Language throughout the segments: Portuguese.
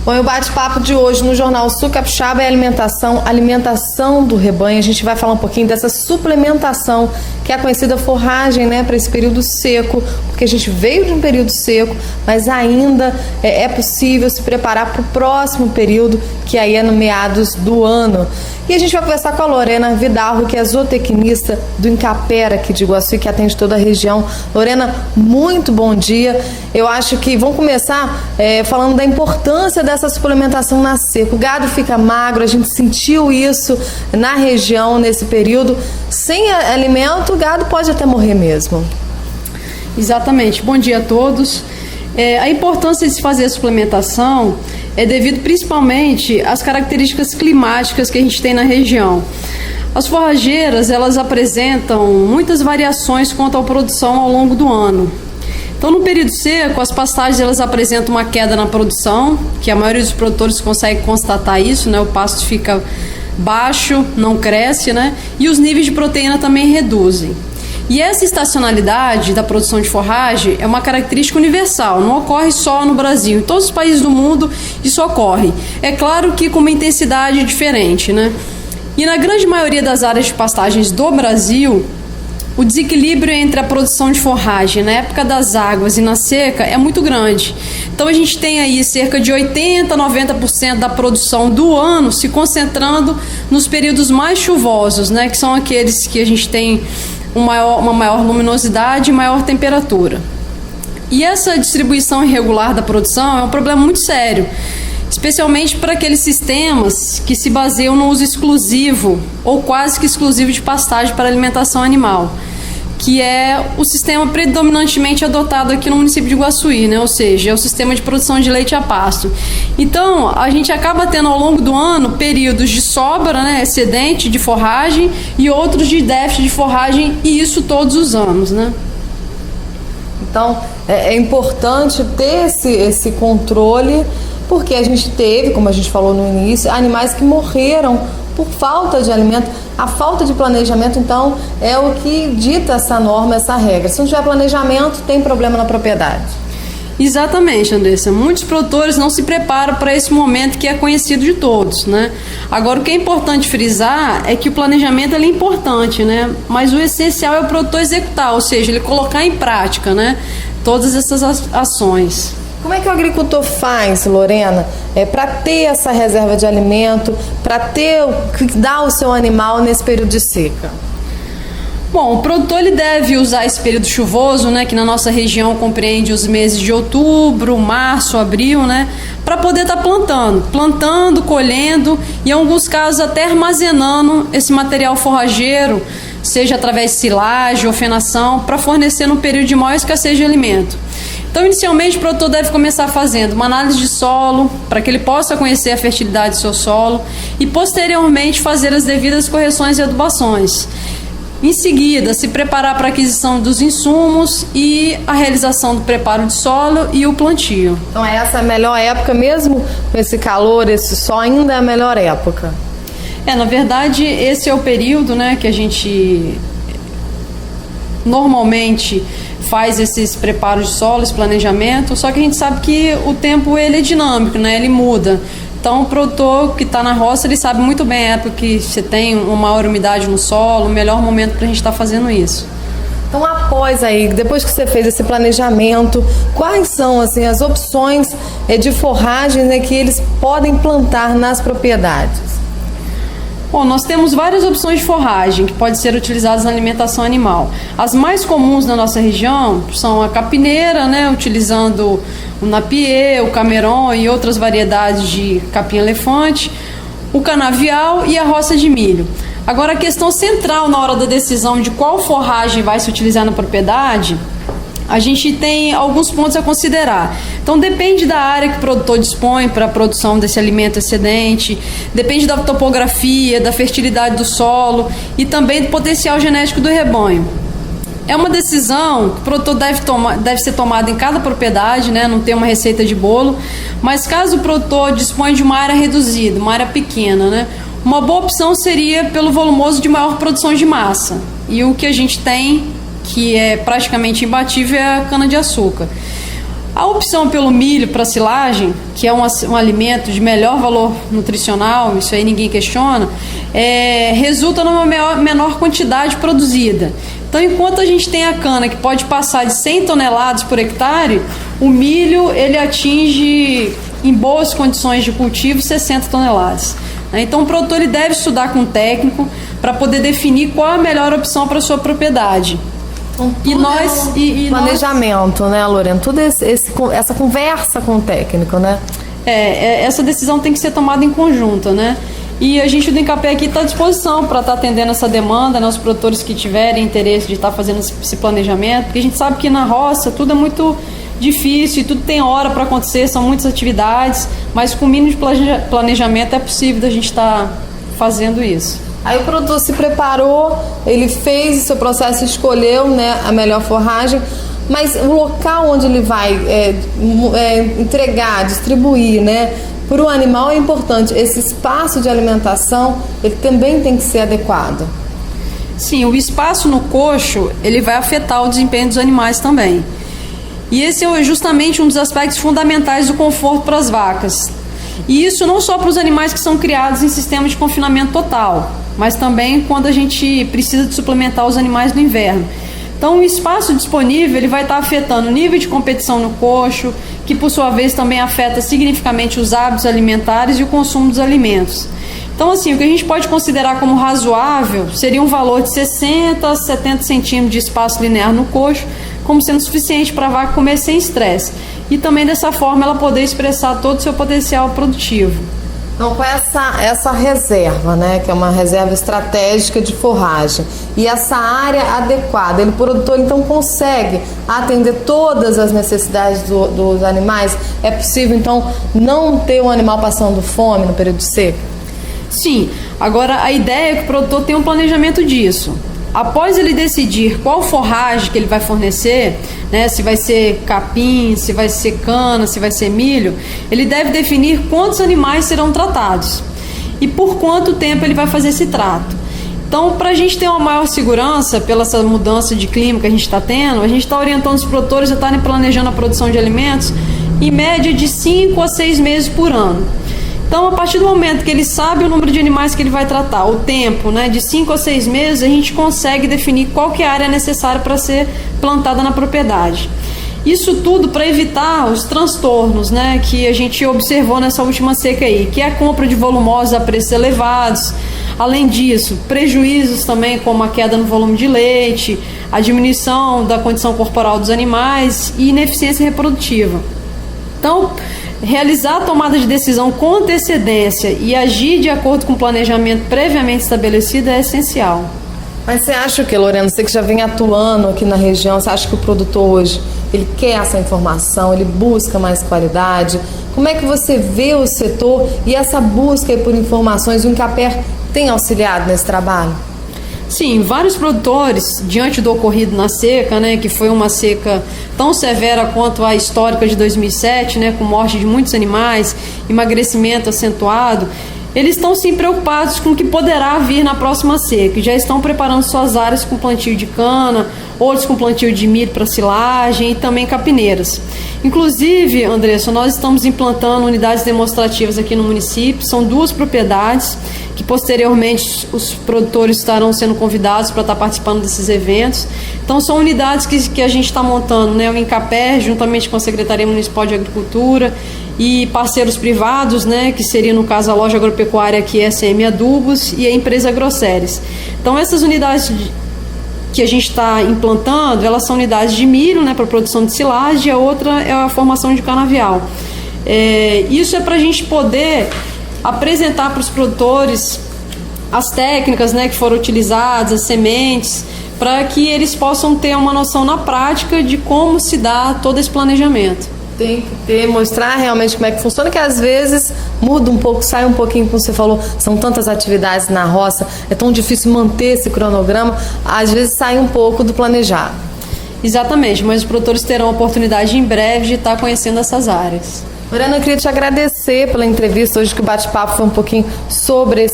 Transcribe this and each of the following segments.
Bom, e o bate-papo de hoje no Jornal Sul Capixaba é alimentação do rebanho. A gente vai falar um pouquinho dessa suplementação, que é a conhecida forragem, né, para esse período seco, porque a gente veio de um período seco, mas ainda é possível se preparar para o próximo período, que aí é no meados do ano. E a gente vai conversar com a Lorena Vidal, que é zootecnista do Incapera aqui de Iguaçu, que atende toda a região. Lorena, muito bom dia. Eu acho que vamos começar falando da importância dessa suplementação na seca. O gado fica magro, a gente sentiu isso na região nesse período. Sem alimento, o gado pode até morrer mesmo. Exatamente. Bom dia a todos. A importância de se fazer a suplementação é devido principalmente às características climáticas que a gente tem na região. As forrageiras, elas apresentam muitas variações quanto à produção ao longo do ano. Então, no período seco, as pastagens elas apresentam uma queda na produção, que a maioria dos produtores consegue constatar isso, né? O pasto fica baixo, não cresce, né? E os níveis de proteína também reduzem. E essa estacionalidade da produção de forragem é uma característica universal, não ocorre só no Brasil. Em todos os países do mundo isso ocorre. É claro que com uma intensidade diferente, né? E na grande maioria das áreas de pastagens do Brasil, o desequilíbrio entre a produção de forragem na época das águas e na seca é muito grande. Então a gente tem aí cerca de 80% a 90% da produção do ano se concentrando nos períodos mais chuvosos, né? Que são aqueles que a gente tem uma maior luminosidade e maior temperatura. E essa distribuição irregular da produção é um problema muito sério, especialmente para aqueles sistemas que se baseiam no uso exclusivo ou quase que exclusivo de pastagem para alimentação animal, que é o sistema predominantemente adotado aqui no município de Iguaçuí, né? Ou seja, é o sistema de produção de leite a pasto. Então, a gente acaba tendo ao longo do ano períodos de sobra, né, excedente de forragem, e outros de déficit de forragem, e isso todos os anos, né? Então, é importante ter esse controle, porque a gente teve, como a gente falou no início, animais que morreram por falta de alimento. A falta de planejamento, então, é o que dita essa norma, essa regra. Se não tiver planejamento, tem problema na propriedade. Exatamente, Andressa. Muitos produtores não se preparam para esse momento que é conhecido de todos, né? Agora, o que é importante frisar é que o planejamento é importante, né? Mas o essencial é o produtor executar, ou seja, ele colocar em prática, né, todas essas ações. Como é que o agricultor faz, Lorena, para ter essa reserva de alimento, para dar o seu animal nesse período de seca? Bom, o produtor ele deve usar esse período chuvoso, né, que na nossa região compreende os meses de outubro, março, abril, né, para poder estar plantando, colhendo e em alguns casos até armazenando esse material forrageiro, seja através de silagem ou fenação, para fornecer no período de maior escassez de alimento. Então, inicialmente, o produtor deve começar fazendo uma análise de solo, para que ele possa conhecer a fertilidade do seu solo e, posteriormente, fazer as devidas correções e adubações. Em seguida, se preparar para a aquisição dos insumos e a realização do preparo de solo e o plantio. Então, essa é a melhor época, mesmo com esse calor, esse sol, ainda é a melhor época? Na verdade, esse é o período, né, que a gente normalmente faz esses preparos de solo, esse planejamento, só que a gente sabe que o tempo ele é dinâmico, né? Ele muda. Então, o produtor que está na roça, ele sabe muito bem a época que você tem uma maior umidade no solo, o melhor momento para a gente estar fazendo isso. Então, depois que você fez esse planejamento, quais são assim, as opções de forragens, né, que eles podem plantar nas propriedades? Bom, nós temos várias opções de forragem que podem ser utilizadas na alimentação animal. As mais comuns na nossa região são a capineira, né, utilizando o napier, o cameron e outras variedades de capim-elefante, o canavial e a roça de milho. Agora, a questão central na hora da decisão de qual forragem vai se utilizar na propriedade, a gente tem alguns pontos a considerar. Então, depende da área que o produtor dispõe para a produção desse alimento excedente, depende da topografia, da fertilidade do solo e também do potencial genético do rebanho. É uma decisão que o produtor deve ser tomada em cada propriedade, né? Não tem uma receita de bolo, mas caso o produtor disponha de uma área reduzida, uma área pequena, né? Uma boa opção seria pelo volumoso de maior produção de massa. E o que a gente tem, que é praticamente imbatível, é a cana-de-açúcar. A opção pelo milho para silagem, que é um alimento de melhor valor nutricional, isso aí ninguém questiona, resulta numa menor quantidade produzida. Então, enquanto a gente tem a cana que pode passar de 100 toneladas por hectare, o milho ele atinge, em boas condições de cultivo, 60 toneladas. Então, o produtor ele deve estudar com o técnico para poder definir qual a melhor opção para a sua propriedade. Planejamento, né, Lorena? Tudo essa conversa com o técnico, né? Essa decisão tem que ser tomada em conjunto, né? E a gente do Incapé aqui está à disposição para estar atendendo essa demanda, né? Os produtores que tiverem interesse de estar fazendo esse planejamento, porque a gente sabe que na roça tudo é muito difícil e tudo tem hora para acontecer, são muitas atividades, mas com o mínimo de planejamento é possível da gente estar fazendo isso. Aí o produtor se preparou, ele fez o seu processo, escolheu, né, a melhor forragem, mas o local onde ele vai entregar, distribuir, né, para o animal é importante. Esse espaço de alimentação, ele também tem que ser adequado. Sim, o espaço no coxo, ele vai afetar o desempenho dos animais também. E esse é justamente um dos aspectos fundamentais do conforto para as vacas. E isso não só para os animais que são criados em sistema de confinamento total, mas também quando a gente precisa de suplementar os animais no inverno. Então, o espaço disponível ele vai estar afetando o nível de competição no coxo, que por sua vez também afeta significativamente os hábitos alimentares e o consumo dos alimentos. Então, assim, o que a gente pode considerar como razoável seria um valor de 60 a 70 centímetros de espaço linear no coxo, como sendo suficiente para a vaca comer sem estresse. E também dessa forma ela poder expressar todo o seu potencial produtivo. Então, com essa reserva, né, que é uma reserva estratégica de forragem, e essa área adequada, o produtor então consegue atender todas as necessidades dos animais? É possível então não ter um animal passando fome no período de seca? Sim, agora a ideia é que o produtor tenha um planejamento disso. Após ele decidir qual forragem que ele vai fornecer, né, se vai ser capim, se vai ser cana, se vai ser milho, ele deve definir quantos animais serão tratados e por quanto tempo ele vai fazer esse trato. Então, para a gente ter uma maior segurança pela essa mudança de clima que a gente está tendo, a gente está orientando os produtores a estarem planejando a produção de alimentos em média de 5 a 6 meses por ano. Então, a partir do momento que ele sabe o número de animais que ele vai tratar, o tempo, né, de 5 a 6 meses, a gente consegue definir qual que é a área necessária para ser plantada na propriedade. Isso tudo para evitar os transtornos, né, que a gente observou nessa última seca aí, que é a compra de volumosos a preços elevados. Além disso, prejuízos também como a queda no volume de leite, a diminuição da condição corporal dos animais e ineficiência reprodutiva. Então, realizar a tomada de decisão com antecedência e agir de acordo com o planejamento previamente estabelecido é essencial. Mas você acha que, Lorena, você que já vem atuando aqui na região, você acha que o produtor hoje, ele quer essa informação, ele busca mais qualidade? Como é que você vê o setor e essa busca por informações? O Incapé tem auxiliado nesse trabalho? Sim, vários produtores, diante do ocorrido na seca, né, que foi uma seca tão severa quanto a histórica de 2007, né, com morte de muitos animais, emagrecimento acentuado, eles estão sim preocupados com o que poderá vir na próxima seca e já estão preparando suas áreas com plantio de cana, outros com plantio de milho para silagem e também capineiras. Inclusive, Andressa, nós estamos implantando unidades demonstrativas aqui no município, são 2 propriedades que posteriormente os produtores estarão sendo convidados para estar participando desses eventos. Então são unidades que a gente está montando, né, o Incapé, juntamente com a Secretaria Municipal de Agricultura e parceiros privados, né, que seria no caso a loja agropecuária aqui, SM Adubos, e a empresa Grosseries. Então essas unidades que a gente está implantando, elas são unidades de milho, né, para produção de silagem, e a outra é a formação de canavial. Isso é para a gente poder apresentar para os produtores as técnicas, né, que foram utilizadas, as sementes, para que eles possam ter uma noção na prática de como se dá todo esse planejamento. Tem que ter, mostrar realmente como é que funciona, que às vezes muda um pouco, sai um pouquinho, como você falou, são tantas atividades na roça, é tão difícil manter esse cronograma, às vezes sai um pouco do planejado. Exatamente, mas os produtores terão a oportunidade em breve de estar conhecendo essas áreas. Lorena, eu queria te agradecer você pela entrevista hoje, que o bate-papo foi um pouquinho sobre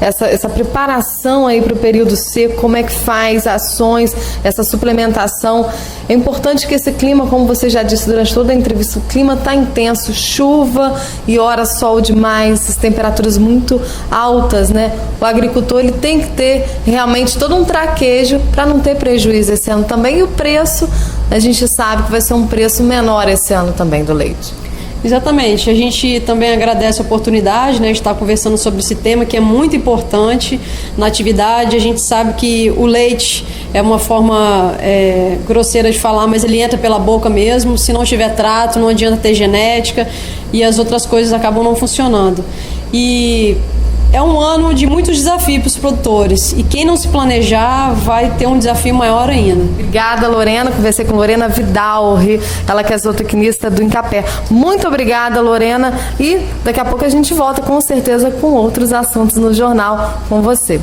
essa preparação aí para o período seco, como é que faz ações, essa suplementação. É importante que esse clima, como você já disse durante toda a entrevista, o clima está intenso, chuva e hora sol demais, as temperaturas muito altas, né? O agricultor ele tem que ter realmente todo um traquejo para não ter prejuízo esse ano também, e o preço, a gente sabe que vai ser um preço menor esse ano também do leite. Exatamente, a gente também agradece a oportunidade, né, de estar conversando sobre esse tema que é muito importante na atividade. A gente sabe que o leite é uma forma grosseira de falar, mas ele entra pela boca mesmo. Se não tiver trato, não adianta ter genética e as outras coisas acabam não funcionando. E é um ano de muitos desafios para os produtores, e quem não se planejar vai ter um desafio maior ainda. Obrigada, Lorena. Conversei com Lorena Vidalri, ela que é zootecnista do Incapé. Muito obrigada, Lorena, e daqui a pouco a gente volta com certeza com outros assuntos no jornal com você.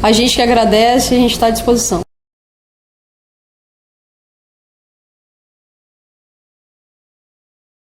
A gente que agradece, a gente está à disposição.